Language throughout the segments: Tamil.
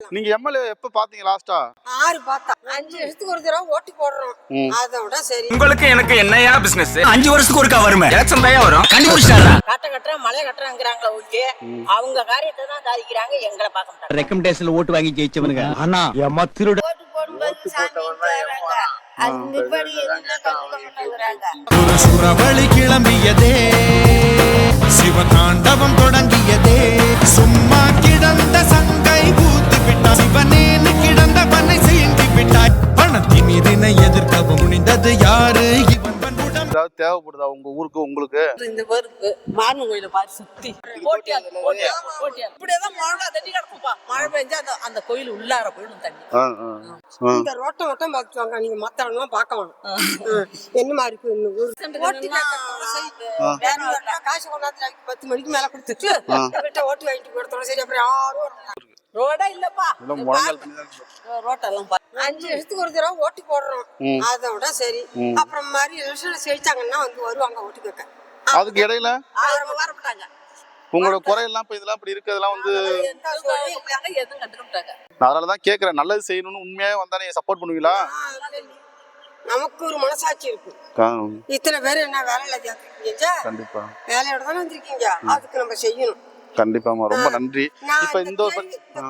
நீங்க எம்எல்ஏ எப்ப பாத்தீங்க லாஸ்டா? 6 பார்த்தா 5 வருஷத்துக்கு ஒரு தடவை ஓட்டு போடுறோம். அதோட சரி. உங்களுக்கு எனக்கு என்னையா பிசினஸ்? 5 வருஷத்துக்கு ஒருக்கா வருமே. எலெக்ஷன் தான் வரும். கண்டுபிடிச்சாரா? கட்ட மலை கட்டறாங்கறாங்களே ஓகே. அவங்க காரியத்தை தான் சாதிக்கிறாங்க, எங்களை பார்க்க மாட்டாங்க. ரெக்கமெண்டேஷன்ல ஓட்டு வாங்கி ஜெயிச்சவனுங்க. ஆனா எம்மா திருட ஓட்டு போடும்போது சாமி தராங்க. அதுபடி என்ன கண்டுக்க மாட்டாங்கறாங்க. ஒரு சுரவழி கிளம்பியதே, சிவதாண்டவம் தொடங்கியதே, சும்மா கிடந்த சங்கை பூத்து விட்டாய், சிவனேன்னு கிடந்த பண்ணை செய்தி விட்டாய், பணத்தின் இதனை எதிர்க்கவும் முடிந்தது யாரு? இவன் பண்புடம் தேவைப்படுதா உங்க ஊருக்கு உங்களுக்கு? இந்த பேருக்கு மார்மன் கோயில பாரு சுத்தி போட்டியா இப்படியேதான் மழை தண்ணி கிடக்கும்பா. மழை பெஞ்சா அந்த கோயில் உள்ளார போயிடும் தண்ணி. இந்த ரோட்டம் பார்த்துவாங்க, நீங்க மத்தவங்கலாம் பார்க்க வேணும். என்னமா இருக்கு காசு கொண்டாந்து 10 மணிக்கு மேல கொடுத்துட்டு ஓட்டு வாங்கிட்டு போடுறோம். சரி, அப்புறம் யாரும் ரோடா இல்லப்பா, ரோட்டெல்லாம் 5 வருஷத்துக்கு ஒரு தடவை ஓட்டு போடுறோம். அதோட சரி. அப்புறம் மாதிரி எலெக்ஷன் செழிச்சாங்கன்னா வந்து வருவாங்க ஓட்டு கேட்க. அதுக்கு இடையில வரப்பட்டாங்க. உங்களோட குறையெல்லாம் இப்ப இதெல்லாம் இப்படி இருக்கிறதெல்லாம் வந்து எதுவும் கண்டுக்க மாட்டாங்க. நான் அதனாலதான் கேக்குறேன், நல்லது செய்யணும்னு உண்மையாவே வந்தா நீங்க சப்போர்ட் பண்ணுவீங்களா? நமக்கு ஒரு மனசாட்சி இருக்கு. இத்தனை பேர் என்ன வேலையில கேட்கறீங்க? கண்டிப்பா வேலையோட தானே வந்திருக்கீங்க, அதுக்கு நம்ம செய்யணும். கண்டிப்பாமா, ரொம்ப நன்றி. இப்ப இந்த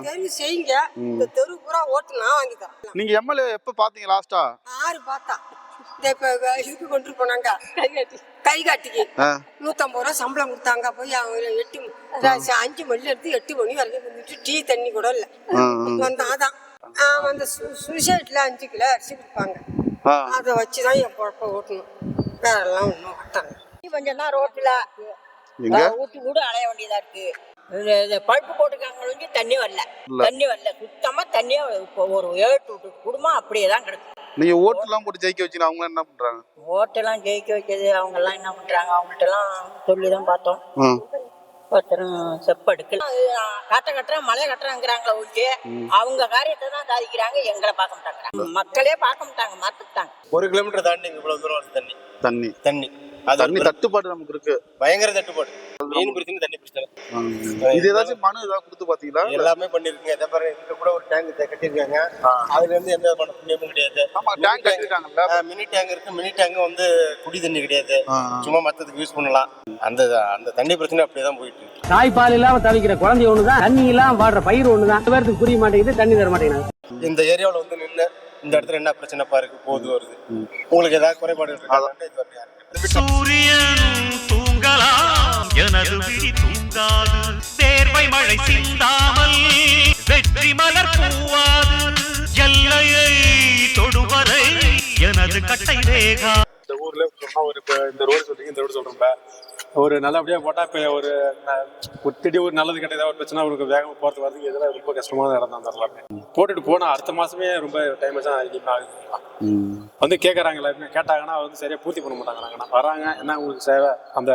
தேர்வு செய்யுங்க, இந்த தெரு பூரா ஓட்டு நான் வாங்கி தரேன். நீங்க எம்எல்ஏ எப்ப பாத்தீங்க லாஸ்டா? 6 பார்த்தா இப்ப இதுக்கு கொண்டு போனாங்க கை காட்டிக்கு 150 ரூபா சம்பளம் கொடுத்தாங்க. போய் 5 மணில இருந்து 8 மணி வரைக்கும் வந்துட்டு டீ தண்ணி கூட இல்ல வந்தாதான். அந்த சுசைட்ல 5 கிலோ அரிசி கொடுப்பாங்க. அதை வச்சுதான் என் பொழப்ப ஓட்டணும். வேற எல்லாம் ஒண்ணும் ஓட்டாங்க. கொஞ்சம் தான் ரோட்ல ஊட்டி கூட அலைய வேண்டியதா இருக்கு. பழுப்பு போட்டுக்காங்க, தண்ணி வரல சுத்தமா. தண்ணியா ஒரு 7 குடும்பம் அப்படியேதான் கிடக்கு. நீங்க ஓட்டு எல்லாம் போட்டு ஜெயிக்க வச்சு அவங்க என்ன பண்றாங்க? ஓட்டெல்லாம் ஜெயிக்க வைக்கிறது அவங்க எல்லாம் என்ன பண்றாங்க? அவங்கள்ட்ட எல்லாம் சொல்லிதான் பார்த்தோம். ஒருத்தரும் செப்ப எடுக்கல. கட்டுற மலை கட்டுறாங்கிறாங்களே ஓகே. அவங்க காரியத்தை தான் சாதிக்கிறாங்க, எங்களை பார்க்க மாட்டாங்க. மக்களே பார்க்க மாட்டாங்க, மறந்துட்டாங்க. 1 கிலோமீட்டர் தாண்டி இவ்வளவு தூரம் வருது தண்ணி. தண்ணி தட்டுப்பாடு நமக்கு இருக்கு, பயங்கர தட்டுப்பாடு. மெயின் பிரச்சனை தண்ணி பிரச்சனை. இது ஏதாச்சும் மனு ஏதாவது கொடுத்து பாத்தீங்களா? எல்லாமே பண்ணிருக்கீங்க. இதே பாரு, இங்க கூட ஒரு டேங்க் கட்டிருக்காங்க. அதுல இருந்து எந்த விதமான புண்ணியமும் கிடையாது. டேங்க் கட்டிருக்காங்கல்ல, மினி டேங்க் இருக்கு. மினி டேங்க் வந்து குடி தண்ணி கிடையாது, சும்மா மத்ததுக்கு யூஸ் பண்ணலாம். அந்த தண்ணி பிரச்சனை அப்படியேதான் போயிட்டு இருக்கு. தாய்ப்பால் இல்லாம தவிக்கிற குழந்தை ஒண்ணுதான், தண்ணி இல்லாம வாடுற பயிர் ஒண்ணுதான். பேருக்கு புரிய மாட்டேங்குது, தண்ணி தர மாட்டேங்குது. இந்த ஏரியாவில் வந்து நின்று இந்த இடத்துல என்ன பிரச்சனைப்பா இருக்கு, போது வருது, உங்களுக்கு ஏதாவது குறைபாடு இருக்கு? சூரியன் தூங்கலாம், எனது விழி தூங்காது. தேர்வை மழை சிந்தாமல் வெற்றி மலர் பூவாது. எல்லையை தொடுவரை எனது கட்டை வேகா. இந்த ஊர்ல சொன்னா ஒரு இந்த ரோடு சொல்றீங்க, இந்த ரோடு சொல்றோம்ல, ஒரு நல்லபடியா போட்டா இப்ப ஒரு திடீர் ஒரு நல்லது கெட்ட ஏதாவது ஒரு பிரச்சனை அவருக்கு வேகமா போறது வரதுக்கு இதெல்லாம் ரொம்ப கஷ்டமான இடம் தான். தரலாமே போட்டுட்டு போனா அடுத்த மாசமே ரொம்ப டைம் வந்து கேட்கறாங்க. எல்லாருமே கேட்டாங்கன்னா வந்து சரியா பூர்த்தி பண்ண மாட்டாங்க. வராங்க, என்ன உங்களுக்கு சேவை, அந்த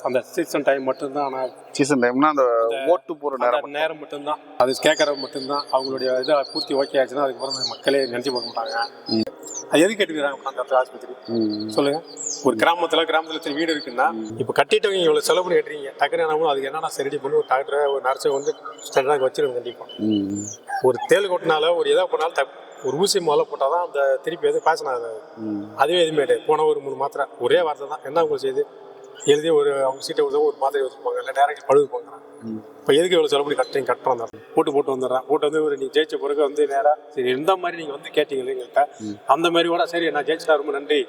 அந்த சீசன் டைம் மட்டும்தான். ஆனா சீசன் டைம்னா அந்த ஓட்டு போற நேரம் மட்டும்தான், அது கேட்கறது மட்டும்தான். அவங்களுடைய இதை பூர்த்தி ஓகே ஆச்சுன்னா அதுக்கப்புறம் மக்களே நினைச்சு போக மாட்டாங்க. அது எது கேட்டுக்கிறாங்க அந்த ஆஸ்பத்திரி சொல்லுங்க. ஒரு கிராமத்துல வீடு இருக்குன்னா இப்ப கட்டிட்டவங்க இவ்வளவு செலவு பண்ணி கட்டுறீங்க, டக்குனு அதுக்கு என்னன்னா ரெடி பண்ணி ஒரு டாக்டரை ஒரு நர்ஸை வந்து ஸ்டாண்டர்டாக வச்சிருக்கோம். கண்டிப்பா ஒரு தேள் கொட்டினால ஒரு எதா போனாலும் ஒரு ஊசி முதல்ல போட்டாதான் அந்த திருப்பி எதுவும் பேசன் ஆகாது. அதுவே எதுவுமே கிடையாது. போன ஒரு 3 மாத்திரை ஒரே வார்த்தை தான், என்ன உங்களுக்கு செய்யுது எழுதி அவங்க சீட்டை கொடுத்தா ஒரு மாத்திரை வச்சுருப்பாங்க, இல்லை டேரக்ட் பழுது போங்கிறாங்க. இப்போ எதுக்கு இவ்வளோ செலவு பண்ணி கட்டுறோம் தான் போட்டு வந்துடுறேன். போட்டு வந்து ஒரு நீங்கள் ஜெயிச்ச பிறகு வந்து நேராக சரி எந்த மாதிரி நீங்கள் வந்து கேட்டீங்க எங்கள்கிட்ட, அந்த மாதிரி கூட சரி நான் ஜெயிச்சிட்டா ரொம்ப நன்றி,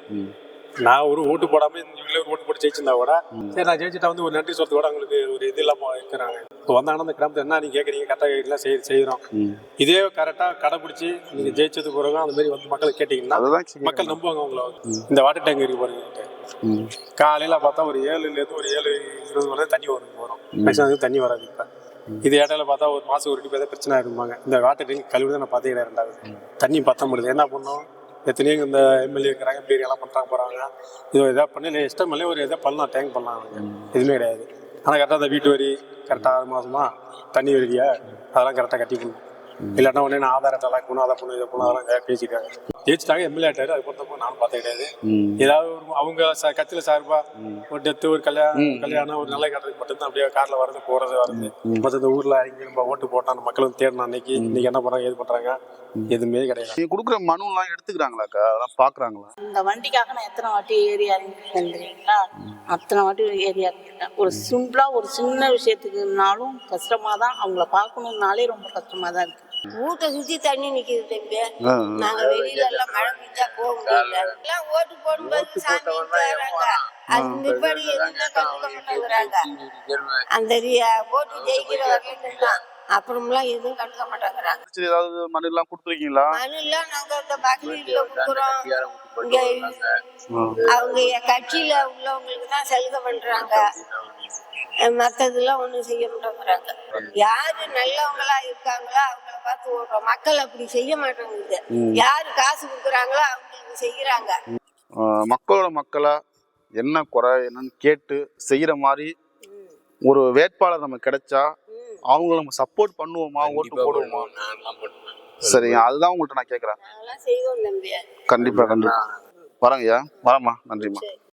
நான் ஒரு ஓட்டு போடாம இவங்களே ஒரு ஓட்டு போட்டு ஜெயிச்சிருந்தா கூட சரி நான் ஜெயிச்சிட்டா வந்து ஒரு நன்றி சொல்றது கூட அவங்களுக்கு ஒரு இது இல்லாமல் இருக்கிறாங்க. இப்போ வந்தாங்கன்னா அந்த கிராமத்தை என்ன நீங்கள் கேட்குறீங்க, கரெக்டாக எல்லாம் செய்கிறோம். இதே கரெக்டாக கடைப்பிடிச்சி நீங்கள் ஜெயிச்சது பிறகு அந்த மாதிரி வந்து மக்களை கேட்டீங்கன்னா மக்கள் நம்புவாங்க அவங்கள. இந்த வாட்டர் டேங்க் இருக்கு பாருங்க, காலையில பார்த்தா ஒரு 7 ஒரு 7:20 வரை தண்ணி வரும், தண்ணி வராது. இப்போ இது இடையில பார்த்தா ஒரு மாசம் ஒரு பேர் பிரச்சனை இருப்பாங்க. இந்த வாட்டர் டேங்க் கழுவி தான் நான் பார்த்தீங்கன்னா 2வது தண்ணி பத்த முடியுது. என்ன பண்ணோம், எத்தனையோ இந்த எம்எல்ஏ இருக்கிறாங்க, எம்பி எல்லாம் பண்ணுறாங்க போகிறாங்க. இது எதாவது பண்ணி இஷ்டம் இல்லை, ஒரு எதாவது பண்ணலாம், டேங்க் பண்ணலாம், எதுவுமே கிடையாது. ஆனால் கரெக்டாக அந்த வீட்டு வரி கரெக்டாக 6 மாதமா தண்ணி வரியா அதெல்லாம் கரெக்டாக கட்டி போடணும். இல்லாட்டா உடனே நான் ஆதாரத்தை எல்லாம் போகணும், அதை பண்ணணும், இதை பண்ணணும், அதெல்லாம் பேசியிருக்காங்க. ஜெயிச்சிட்டாங்க, எம்எல்ஏ ஆயிட்டாரு. அது பொறுத்தப்போ நானும் பார்த்தது கிடையாது. ஏதாவது ஒரு அவங்க கட்சியில சார்பா ஒரு டெத்து, ஒரு கல்யாணம், ஒரு நல்ல கட்டுறதுக்கு மட்டும்தான் அப்படியே கார்ல வரது போறது வருது. மற்ற இந்த ஊர்ல இங்க நம்ம ஓட்டு போட்டோம், அந்த மக்களும் தேடணும் இன்னைக்கு என்ன பண்றாங்க, ஏது பண்றாங்க, எதுவுமே கிடையாது. நீங்க கொடுக்குற மனு எல்லாம் எடுத்துக்கிறாங்களாக்கா? அதெல்லாம் பாக்குறாங்களா? இந்த வண்டிக்காக நான் எத்தனை வாட்டி ஏறி இறங்கிருக்கேன், அத்தனை வாட்டி ஏறி இறங்கிருக்கேன். ஒரு சிம்பிளா ஒரு சின்ன விஷயத்துக்குனாலும் கஷ்டமா தான், அவங்கள பார்க்கணும்னாலே ரொம்ப கஷ்டமா தான் இருக்கு. வீட்டை சுத்தி தண்ணி நிக்குது தம்பி. நாங்க வெளியில எல்லாம் மழை பெஞ்சா போக முடியல. எல்லாம் ஓட்டு போடும்போது சாமி தராங்க, அது நிப்பாடி எதுவுமே கண்டுக்க மாட்டேங்கிறாங்க. அந்த ஓட்டு ஜெயிக்கிற வரைக்கும் தான், அப்புறம்லாம் எதுவும் கண்டுக்க மாட்டேங்கிறாங்க. சரி, ஏதாவது மனு எல்லாம் கொடுத்துருக்கீங்களா? மனு எல்லாம் நாங்க இந்த பக்ரீட்ல கொடுக்குறோம். இங்க அவங்க கட்சியில உள்ளவங்களுக்கு தான் சலுகை பண்றாங்க, மத்ததெல்லாம் ஒண்ணும் செய்ய மாட்டேங்கிறாங்க. யாரு நல்லவங்களா இருக்காங்களோ அவங்கள பார்த்து ஓடுறோம். மக்கள் அப்படி செய்ய மாட்டேங்குது. யாரு காசு கொடுக்குறாங்களோ அவங்களுக்கு செய்யறாங்க. மக்களோட மக்களா என்ன குறை என்னன்னு கேட்டு செய்யற மாதிரி ஒரு வேட்பாளர் நமக்கு கிடைச்சா அவங்கள நம்ம சப்போர்ட் பண்ணுவோமா, ஓட்டு போடுவோமா? சரிங்க, அதுதான் உங்கள்கிட்ட நான் கேட்கறேன். நாங்களாம் செய்வோம் தம்பி. கண்டிப்பா கண்டிப்பா வரேங்கய்யா. வரேம்மா, நன்றிம்மா.